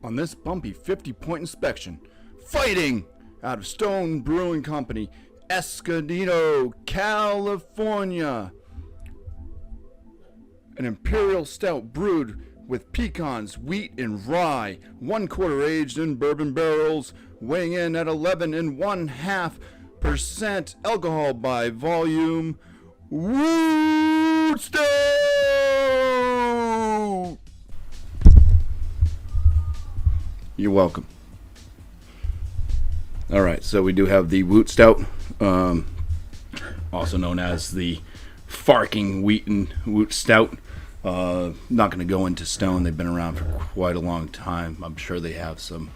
On this bumpy 50-point inspection, fighting out of Stone Brewing Company, Escondido, California, an imperial stout brewed with pecans, wheat, and rye, 1/4 aged in bourbon barrels, weighing in at 11.5% alcohol by volume. WOOTSTOUT! You're welcome. All right, so we do have the WOOTSTOUT, also known as the Farking Wheaton WOOTSTOUT. Not going to go into Stone. They've been around for quite a long time. I'm sure they have some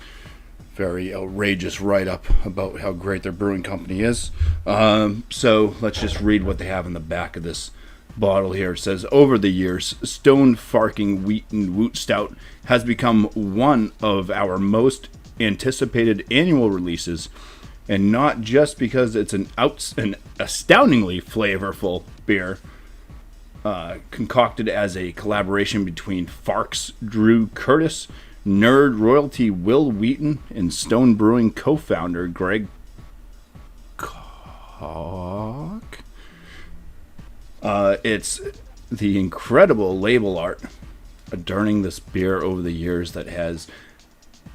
very outrageous write-up about how great their brewing company is. So let's just read what they have in the back of this bottle here. It says, over the years, Stone Farking Wheaton WOOTSTOUT has become one of our most anticipated annual releases, and not just because it's an astoundingly flavorful beer, concocted as a collaboration between Farks Drew Curtis, nerd royalty Will Wheaton, and Stone Brewing co-founder Greg Koch. It's the incredible label art adorning this beer over the years that has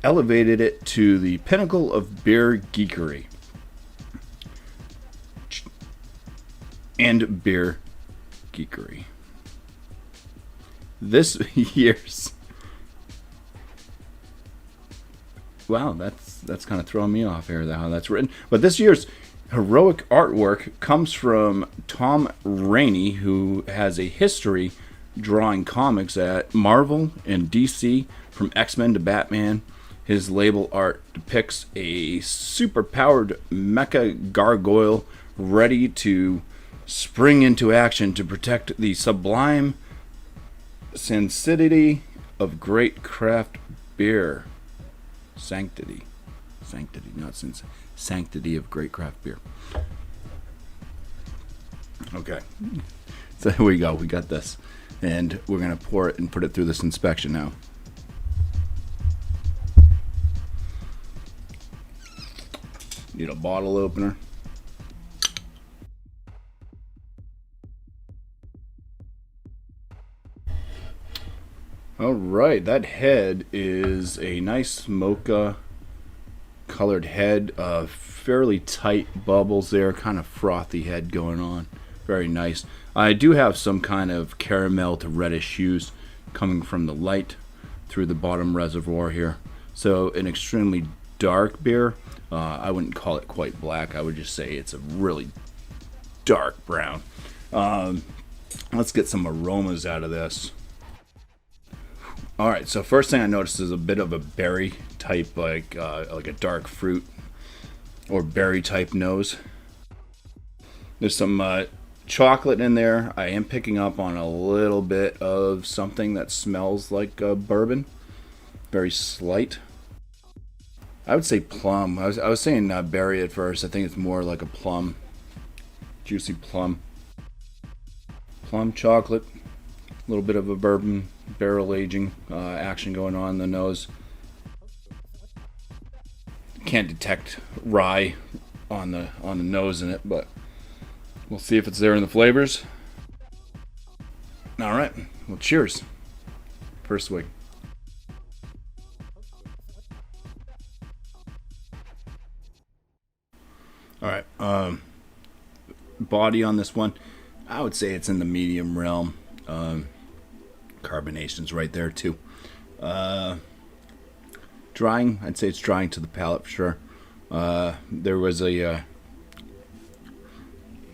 elevated it to the pinnacle of beer geekery and beer geekery. This year's, wow, that's kind of throwing me off here, how that's written. But this year's heroic artwork comes from Tom Raney, who has a history drawing comics at Marvel and DC, from X-Men to Batman. His label art depicts a super-powered mecha-Gargoyle ready to spring into action to protect the sublime sanctity of great craft beer. Sanctity, not sanctity of great craft beer. Okay, so here we go. We got this, and we're gonna pour it and put it through this inspection now. Need a bottle opener. All right, that head is a nice mocha colored head, fairly tight bubbles there, kind of frothy head going on. Very nice. I do have some kind of caramel to reddish hues coming from the light through the bottom reservoir here. So an extremely dark beer. I wouldn't call it quite black. I would just say it's a really dark brown. Let's get some aromas out of this. All right, so first thing I noticed is a bit of a berry type, like a dark fruit or berry type nose. There's some chocolate in there. I am picking up on a little bit of something that smells like bourbon. Very slight. I would say plum. I was saying berry at first. I think it's more like a plum. Juicy plum. Plum chocolate. A little bit of a bourbon barrel aging action going on in the nose. Can't detect rye on the nose in it, but we'll see if it's there in the flavors. All right. Well, cheers. First swig. All right, body on this one, I would say it's in the medium realm. Carbonation's right there too. Drying, I'd say it's drying to the palate for sure. There was a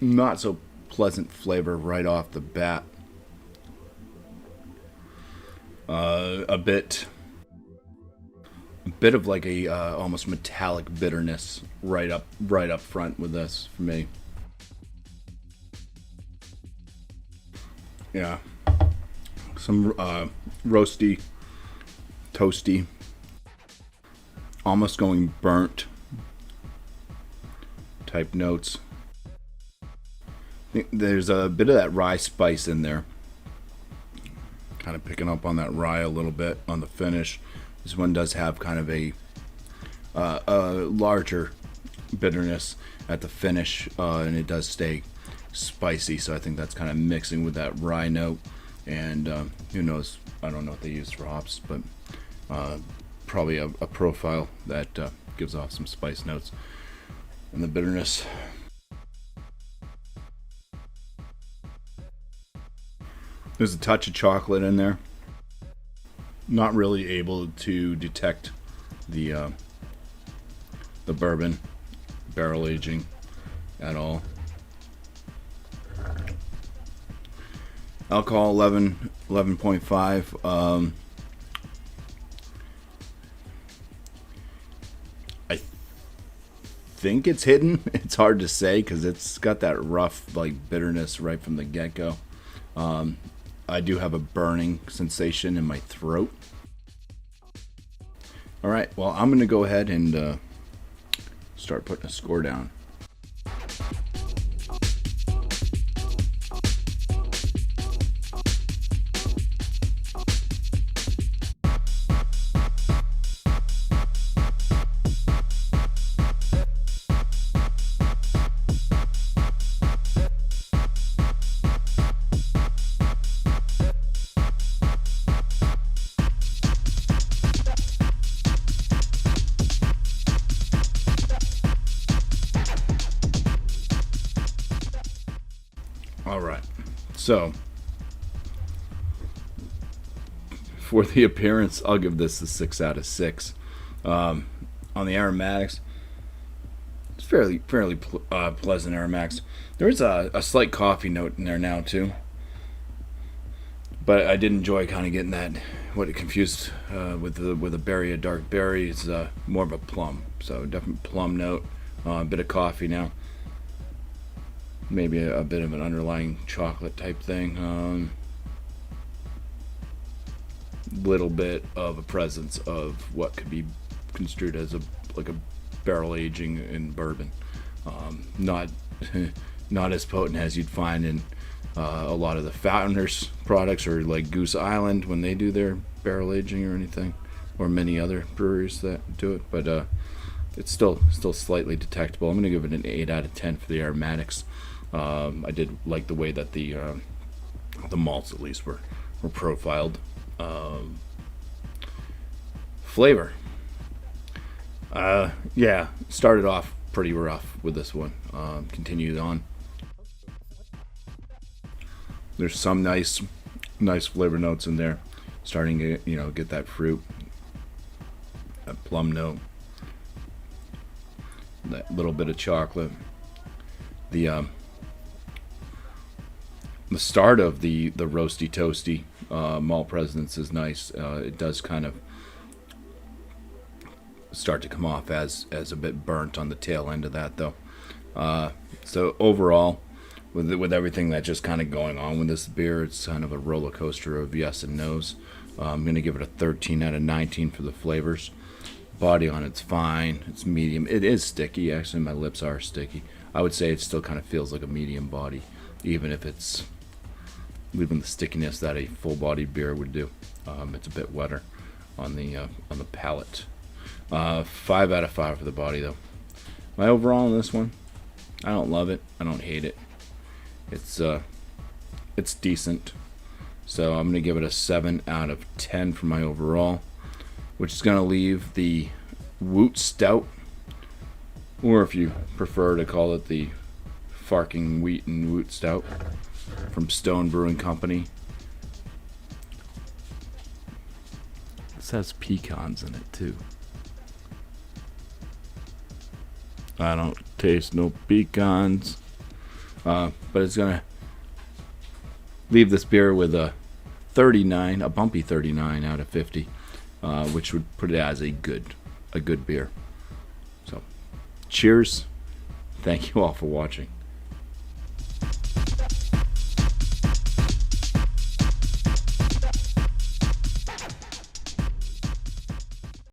not so pleasant flavor right off the bat. A bit of like a almost metallic bitterness right up front with this for me. Yeah, some roasty, toasty, almost going burnt type notes. There's a bit of that rye spice in there. Kind of picking up on that rye a little bit on the finish. This one does have kind of a larger bitterness at the finish, and it does stay spicy, so I think that's kind of mixing with that rye note. And who knows, I don't know what they use for hops, but probably a profile that gives off some spice notes and the bitterness. There's a touch of chocolate in there. Not really able to detect the bourbon barrel aging at all. Alcohol 11.5. I think it's hidden. It's hard to say because it's got that rough like bitterness right from the get-go. I do have a burning sensation in my throat. All right, well, I'm going to go ahead and start putting a score down. All right, so for the appearance, I'll give this a 6 out of 6. On the aromatics, it's fairly pleasant aromatics. There is a slight coffee note in there now too, but I did enjoy kind of getting that what it confused with a berry, a dark berry. It's more of a plum, so definite plum note, a bit of coffee now. Maybe a bit of an underlying chocolate type thing. Little bit of a presence of what could be construed as a barrel aging in bourbon. Not as potent as you'd find in a lot of the Founders products or like Goose Island when they do their barrel aging or anything, or many other breweries that do it. But it's still slightly detectable. I'm going to give it an 8 out of 10 for the aromatics. I did like the way that the malts at least were profiled. Flavor, yeah, started off pretty rough with this one. Continued on. There's some nice flavor notes in there, starting to get that fruit, that plum note, that little bit of chocolate. The start of the roasty toasty malt presence is nice. It does kind of start to come off as a bit burnt on the tail end of that though. So overall, with everything that's just kind of going on with this beer, it's kind of a roller coaster of yes and no's. I'm going to give it a 13 out of 19 for the flavors. Body on it's fine. It's medium. It is sticky. Actually, my lips are sticky. I would say it still kind of feels like a medium body, even if it's leaving the stickiness that a full-bodied beer would do. It's a bit wetter on the palate. 5 out of 5 for the body, though. My overall on this one, I don't love it. I don't hate it. It's decent. So I'm going to give it a 7 out of 10 for my overall, which is going to leave the WOOTSTOUT, or if you prefer to call it the Farking Wheaton WOOTSTOUT from Stone Brewing Company. This has pecans in it too. I don't taste no pecans, but it's gonna leave this beer with a 39, a BuMpY 39 out of 50, which would put it as a good beer. So, cheers! Thank you all for watching.